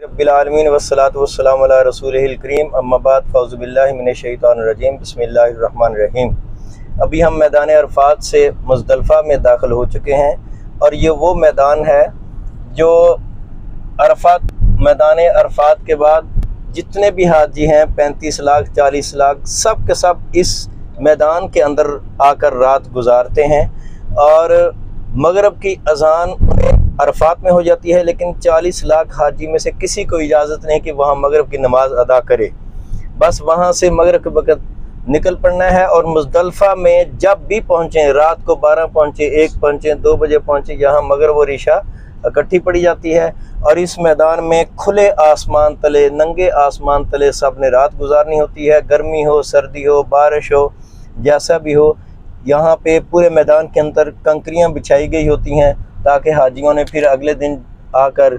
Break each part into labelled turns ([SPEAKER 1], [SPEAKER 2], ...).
[SPEAKER 1] रब्बिल आलमीन वस्सलातु वस्सलामु अला रसूलिहिल करीम अम्मा बाद फ़ौज़ु बिल्लाहि मिनश शैतानिर रजीम बिस्मिल्लाहिर रहमानिर रहीम। अभी हम मैदान अरफात से मुज़दलिफ़ा में दाखिल हो चुके हैं और ये वो मैदान है जो मैदान अरफात के बाद जितने भी हाजी हैं 35 लाख 40 लाख सब के सब इस मैदान के अंदर आकर रात गुजारते हैं। और मगरिब की अज़ान अरफात में हो जाती है, लेकिन 40 लाख हाजी में से किसी को इजाज़त नहीं कि वहाँ मगरिब की नमाज अदा करे। बस वहाँ से मगरिब के वक़्त निकल पड़ना है और मुज़दलिफ़ा में जब भी पहुँचें, रात को 12 पहुँचे, 1 पहुँचे, 2 बजे पहुँचे, यहाँ मगरिब और इशा इकट्ठी पड़ी जाती है। और इस मैदान में खुले आसमान तले, नंगे आसमान तले सब ने रात गुजारनी होती है। गर्मी हो, सर्दी हो, बारिश हो, जैसा भी हो, यहाँ पे पूरे मैदान के अंदर कंकरियाँ बिछाई गई होती हैं ताकि हाजियों ने फिर अगले दिन आकर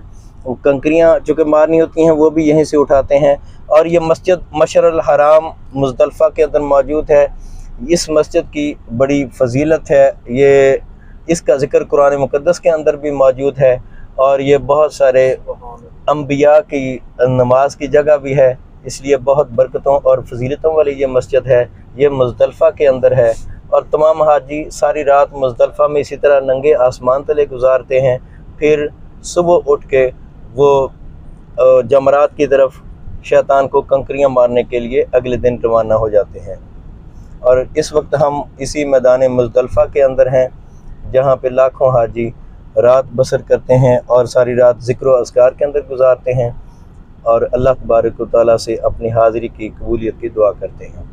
[SPEAKER 1] कंकरियाँ जो कि मारनी होती हैं वो भी यहीं से उठाते हैं। और ये मस्जिद मशअरुल हराम मुज़दलिफ़ा के अंदर मौजूद है। इस मस्जिद की बड़ी फ़जीलत है, ये इसका ज़िक्र कुरान मुक़द्दस के अंदर भी मौजूद है और ये बहुत सारे अंबिया की नमाज की जगह भी है, इसलिए बहुत बरकतों और फजीलतों वाली ये मस्जिद है। ये मुज़दलिफ़ा के अंदर है और तमाम हाजी सारी रात मुज़दलिफ़ा में इसी तरह नंगे आसमान तले गुजारते हैं। फिर सुबह उठ के वो जमरात की तरफ शैतान को कंकरियाँ मारने के लिए अगले दिन रवाना हो जाते हैं। और इस वक्त हम इसी मैदान मुज़दलिफ़ा के अंदर हैं जहाँ पे लाखों हाजी रात बसर करते हैं और सारी रात ज़िक्र व अज़कार के अंदर गुजारते हैं और अल्लाह तबारक व तआला से अपनी हाज़िरी की कबूलियत की दुआ करते हैं।